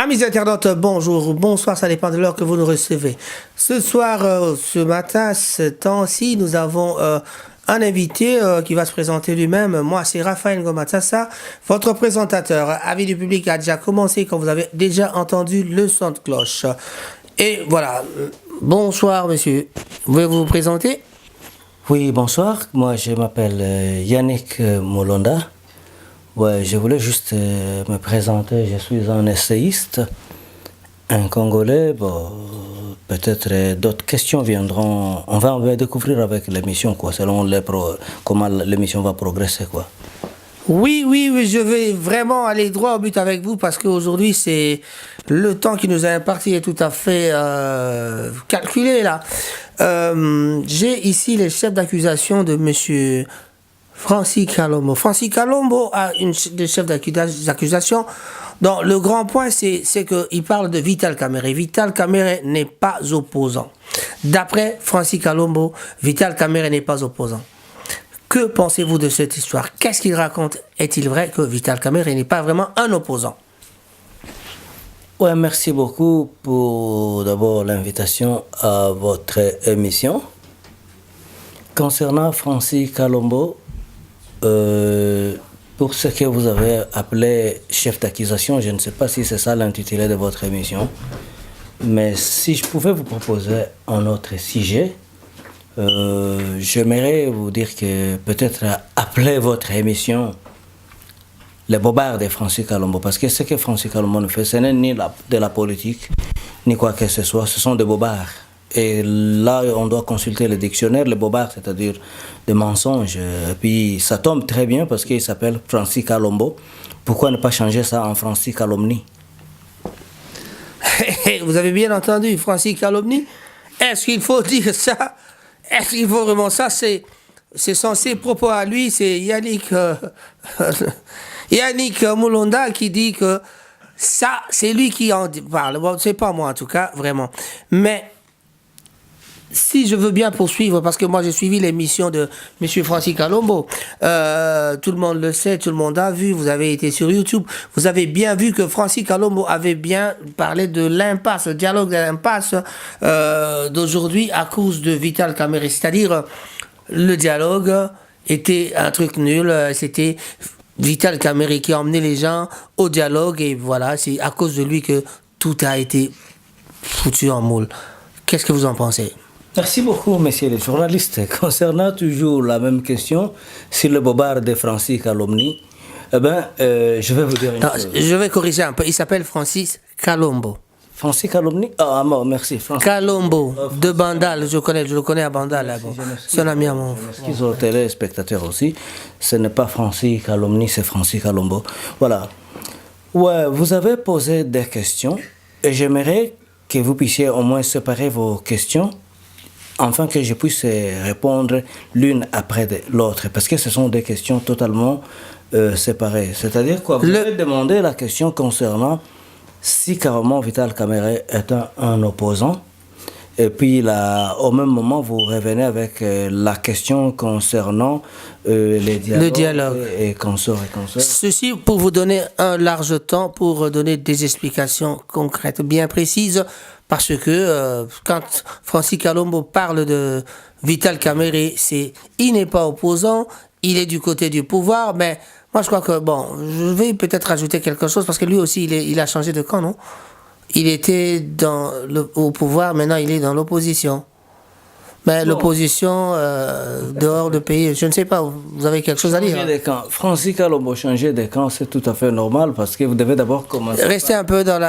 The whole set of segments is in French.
Amis internautes, bonjour ou bonsoir, ça dépend de l'heure que vous nous recevez. Ce soir, ce matin, ce temps-ci, nous avons un invité qui va se présenter lui-même. Moi, c'est Raphaël Ngomatassa, votre présentateur. Avis du public a déjà commencé quand vous avez déjà entendu le son de cloche. Et voilà, bonsoir monsieur. Pouvez-vous vous présenter? Oui, bonsoir. Moi, je m'appelle Yannick Molonda. Ouais, je voulais juste me présenter. Je suis un essayiste, un Congolais. Bon, peut-être d'autres questions viendront. On va découvrir avec l'émission, quoi, selon comment l'émission va progresser, quoi. Oui, je vais vraiment aller droit au but avec vous parce qu'aujourd'hui, c'est le temps qui nous a imparti est tout à fait calculé, là. J'ai ici les chefs d'accusation de monsieur Francis Kalombo. Francis Kalombo a des chefs d'accusation. Donc, le grand point, c'est qu'il parle de Vital Kamerhe. Vital Kamerhe n'est pas opposant. D'après Francis Kalombo, Vital Kamerhe n'est pas opposant. Que pensez-vous de cette histoire? Qu'est-ce qu'il raconte? Est-il vrai que Vital Kamerhe n'est pas vraiment un opposant? Ouais, merci beaucoup pour d'abord l'invitation à votre émission. Concernant Francis Kalombo, pour ce que vous avez appelé chef d'accusation, je ne sais pas si c'est ça l'intitulé de votre émission, mais si je pouvais vous proposer un autre sujet, j'aimerais vous dire que peut-être appeler votre émission les bobards de Francis Kalombo, parce que ce que Francis Kalombo ne fait, ce n'est ni de la politique, ni quoi que ce soit, ce sont des bobards. Et là, on doit consulter le dictionnaire, les bobards, c'est-à-dire des mensonges. Et puis, ça tombe très bien parce qu'il s'appelle Francis Kalombo. Pourquoi ne pas changer ça en Francis Calomnie? Vous avez bien entendu, Francis Calomnie. Est-ce qu'il faut dire ça? Est-ce qu'il faut vraiment ça? C'est censé propos à lui, c'est Yannick Molonda qui dit que ça, c'est lui qui en parle. Bon, c'est pas moi en tout cas, vraiment. Mais si je veux bien poursuivre, parce que moi j'ai suivi l'émission de M. Francis Kalombo, tout le monde le sait, tout le monde a vu, vous avez été sur YouTube, vous avez bien vu que Francis Kalombo avait bien parlé de l'impasse, le dialogue de l'impasse d'aujourd'hui à cause de Vital Kamerhe, c'est-à-dire le dialogue était un truc nul, c'était Vital Kamerhe qui a emmené les gens au dialogue et voilà, c'est à cause de lui que tout a été foutu en moule. Qu'est-ce que vous en pensez? Merci beaucoup, messieurs les journalistes. Concernant toujours la même question sur le bobard de Francis Kalomnie, eh ben, je vais vous dire une chose. Je vais corriger un peu. Il s'appelle Francis Kalombo. Francis Kalomnie? Ah, merci. Francis Kalombo, de Bandal. Je le connais à Bandal. Là, bon. C'est un ami à mon. Excusez aux téléspectateurs aussi. Ce n'est pas Francis Kalomnie, c'est Francis Kalombo. Voilà. Ouais, vous avez posé des questions et j'aimerais que vous puissiez au moins séparer vos questions afin que je puisse répondre l'une après l'autre, parce que ce sont des questions totalement séparées. C'est-à-dire quoi? Vous avez demandé la question concernant si carrément Vital Kamerhe est un opposant, et puis là, au même moment, vous revenez avec la question concernant le dialogue. Et consorts. Ceci pour vous donner un large temps pour donner des explications concrètes, bien précises, parce que quand Francis Kalombo parle de Vital Kamerhe, il n'est pas opposant, il est du côté du pouvoir, mais moi je crois que, bon, je vais peut-être ajouter quelque chose, parce que lui aussi, il a changé de camp, non? Il était au pouvoir, maintenant il est dans l'opposition. Mais l'opposition, dehors du pays, je ne sais pas, vous avez quelque chose à dire? Francis Kalombo, changer de camp, c'est tout à fait normal, parce que vous devez d'abord commencer. Restez un peu dans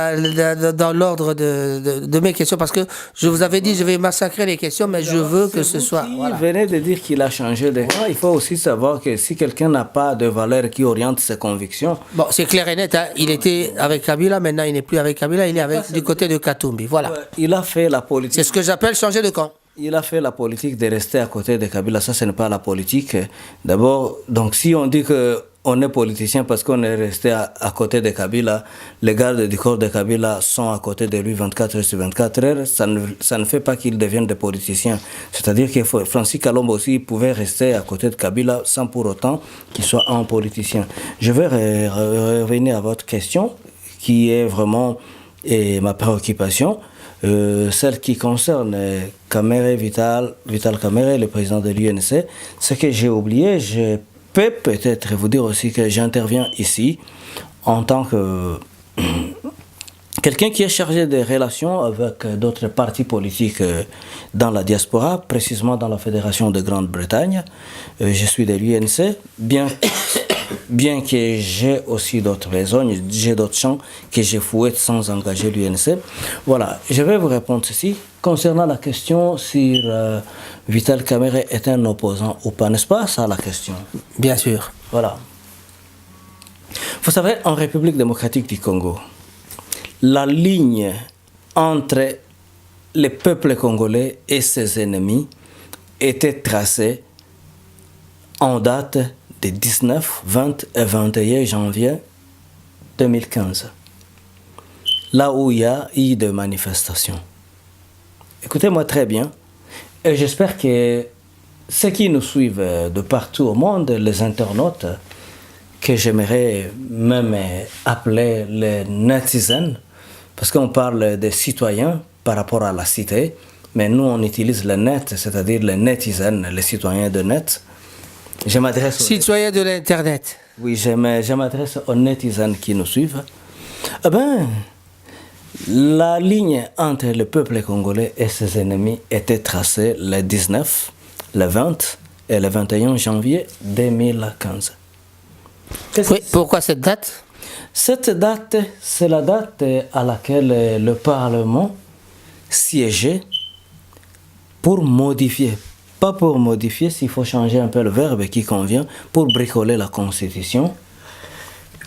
l'ordre de mes questions, parce que je vous avais dit, je vais massacrer les questions, mais je veux que ce soit... Voilà. Vous venez de dire qu'il a changé de camp, il faut aussi savoir que si quelqu'un n'a pas de valeur qui oriente ses convictions... Bon, c'est clair et net, hein. Il était avec Kabila, maintenant il n'est plus avec Kabila, il est du côté de Katumbi, voilà. Il a fait la politique... C'est ce que j'appelle changer de camp. Il a fait la politique de rester à côté de Kabila. Ça, ce n'est pas la politique. D'abord, donc si on dit qu'on est politicien parce qu'on est resté à côté de Kabila, les gardes du corps de Kabila sont à côté de lui 24 heures sur 24 heures, ça ne fait pas qu'ils deviennent des politiciens. C'est-à-dire que Francis Kalombo aussi pouvait rester à côté de Kabila sans pour autant qu'il soit un politicien. Je vais revenir à votre question qui est vraiment et ma préoccupation, celle qui concerne Kamere Vital Kamere, le président de l'UNC. Ce que j'ai oublié, je peux peut-être vous dire aussi que j'interviens ici en tant que quelqu'un qui est chargé des relations avec d'autres partis politiques dans la diaspora, précisément dans la Fédération de Grande-Bretagne. Je suis de l'UNC, bien que j'ai aussi d'autres raisons, j'ai d'autres champs que je fouette sans engager l'UNC. Voilà, je vais vous répondre ceci. Concernant la question si Vital Kamerhe est un opposant ou pas, n'est-ce pas ça la question? Bien sûr. Voilà. Vous savez, en République démocratique du Congo, la ligne entre le peuple congolais et ses ennemis était tracée en date des 19, 20 et 21 janvier 2015, là où il y a eu des manifestations. Écoutez-moi très bien, et j'espère que ceux qui nous suivent de partout au monde, les internautes, que j'aimerais même appeler les netizens, parce qu'on parle des citoyens par rapport à la cité, mais nous on utilise le net, c'est-à-dire les netizens, les citoyens de net. Je m'adresse aux Citoyens de l'Internet. Oui, je m'adresse aux netizens qui nous suivent. Eh bien, la ligne entre le peuple congolais et ses ennemis était tracée le 19, le 20 et le 21 janvier 2015. Oui, pourquoi cette date? Cette date, c'est la date à laquelle le Parlement siégeait pour modifier. Pas pour modifier, s'il faut changer un peu le verbe qui convient, pour bricoler la Constitution,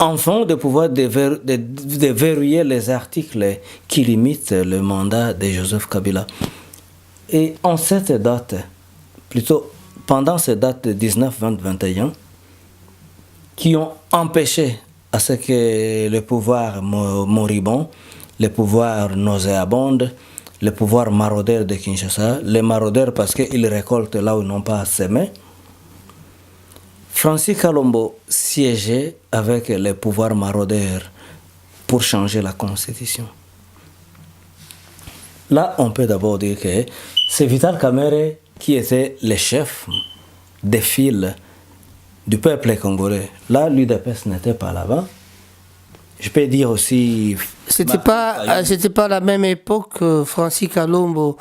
afin de pouvoir déverrouiller les articles qui limitent le mandat de Joseph Kabila. Et en cette date, plutôt pendant cette date de 19, 20, 21, qui ont empêché à ce que le pouvoir moribond, le pouvoir nauséabond, le pouvoir maraudeur de Kinshasa, les maraudeurs parce qu'ils récoltent là où ils n'ont pas à semer, Francis Kalombo siégeait avec les pouvoirs maraudeurs pour changer la Constitution. Là, on peut d'abord dire que c'est Vital Kamerhe qui était le chef des files du peuple congolais. Là, l'UDPS n'était pas là-bas. Je peux dire aussi... C'était pas la même époque que Francis Kalombo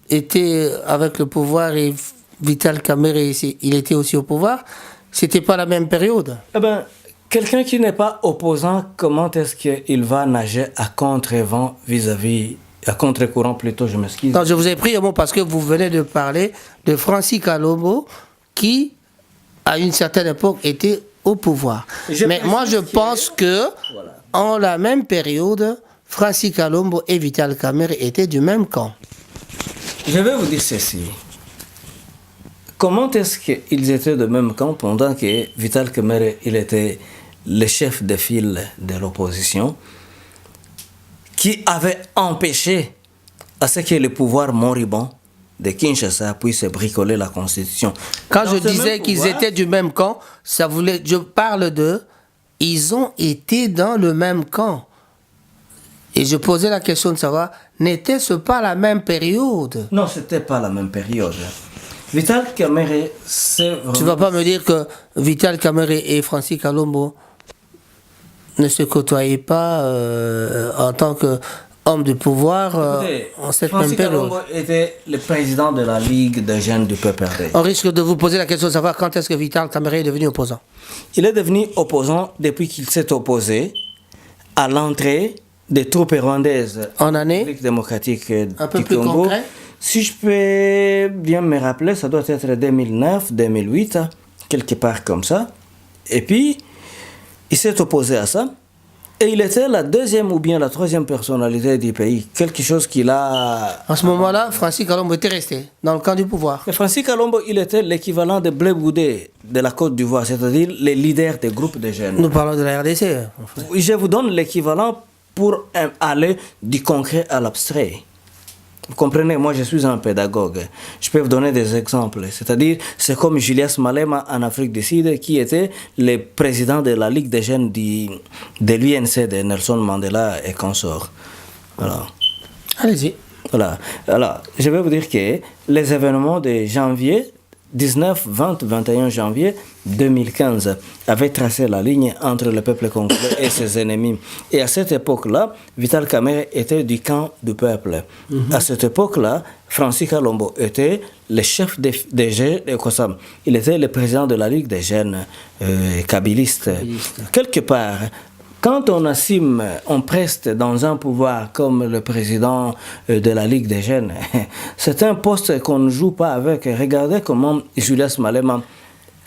était avec le pouvoir et Vital Kamerhe, il était aussi au pouvoir. C'était pas la même période. Eh bien, quelqu'un qui n'est pas opposant, comment est-ce qu'il va nager à contre-vent vis-à-vis, à contre-courant plutôt, je m'excuse. Non, je vous ai pris un mot parce que vous venez de parler de Francis Kalombo qui, à une certaine époque, était au pouvoir. Mais moi, je pense que, en la même période, Francis Kalombo et Vital Kamerhe étaient du même camp. Je vais vous dire ceci. Comment est-ce qu'ils étaient de même camp pendant que Vital Kamerhe, il était le chef de file de l'opposition, qui avait empêché à ce que le pouvoir moribond de Kinshasa puisse bricoler la Constitution. Quand je disais qu'ils étaient du même camp, ça voulait, je parle de, ils ont été dans le même camp. Et je posais la question de savoir, n'était-ce pas la même période? Non, c'était pas la même période. Vital Kamerhe, c'est vraiment... Tu vas pas me dire que Vital Kamerhe et Francis Kalombo ne se côtoyaient pas en tant que homme de pouvoir en cette même période. Francis Kalombo était le président de la Ligue des jeunes du PPRD. On risque de vous poser la question de savoir quand est-ce que Vital Kamerhe est devenu opposant. Il est devenu opposant depuis qu'il s'est opposé à l'entrée des troupes rwandaises en année République démocratique un peu du plus Congo. concret. Si je peux bien me rappeler, ça doit être 2009, 2008, quelque part comme ça. Et puis, il s'est opposé à ça. Et il était la deuxième ou bien la troisième personnalité du pays. Quelque chose qu'il a... En ce moment-là, Francis Kalombo était resté dans le camp du pouvoir. Et Francis Kalombo, il était l'équivalent de Blé Goudé de la Côte d'Ivoire, c'est-à-dire les leaders des groupes de jeunes. Nous parlons de la RDC. Je vous donne l'équivalent pour aller du concret à l'abstrait. Vous comprenez, moi je suis un pédagogue. Je peux vous donner des exemples. C'est-à-dire, c'est comme Julius Malema en Afrique du Sud, qui était le président de la Ligue des jeunes de l'UNC, de Nelson Mandela et consorts. Voilà. Allez-y. Voilà. Alors, je vais vous dire que les événements de janvier 19, 20, 21 janvier 2015 avait tracé la ligne entre le peuple congolais et ses ennemis. Et à cette époque-là, Vital Kamerhe était du camp du peuple. À cette époque-là, Francis Kalombo était le chef des jeunes de Kossam. Il était le président de la Ligue des jeunes kabylistes. Quelque part, quand on assume, on preste dans un pouvoir comme le président de la Ligue des jeunes, c'est un poste qu'on ne joue pas avec. Regardez comment Julius Malema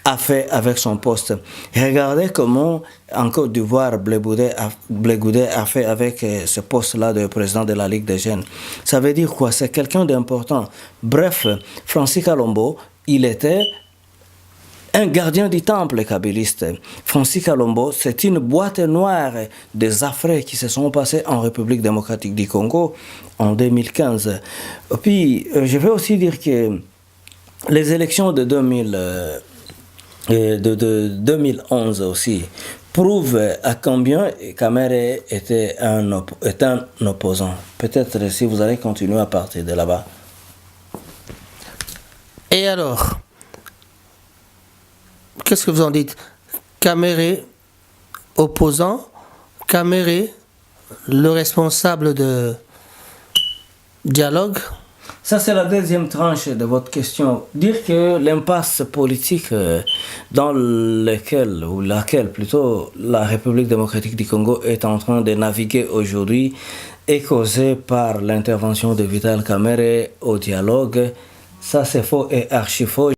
a fait avec son poste. Regardez comment en Côte d'Ivoire, Blé-Goudé a fait avec ce poste-là de président de la Ligue des jeunes. Ça veut dire quoi? C'est quelqu'un d'important. Bref, Francis Kalombo, il était un gardien du temple kabyliste. Francis Kalombo, c'est une boîte noire des affaires qui se sont passées en République démocratique du Congo en 2015. Et puis, je vais aussi dire que les élections de 2011 aussi prouvent à combien Kamerhe était un opposant. Peut-être si vous allez continuer à partir de là-bas. Et alors, qu'est-ce que vous en dites? Kamerhe, opposant, Kamerhe, le responsable de dialogue? Ça, c'est la deuxième tranche de votre question. Dire que l'impasse politique dans laquelle plutôt la République démocratique du Congo est en train de naviguer aujourd'hui est causée par l'intervention de Vital Kamerhe au dialogue. Ça, c'est faux et archi faux.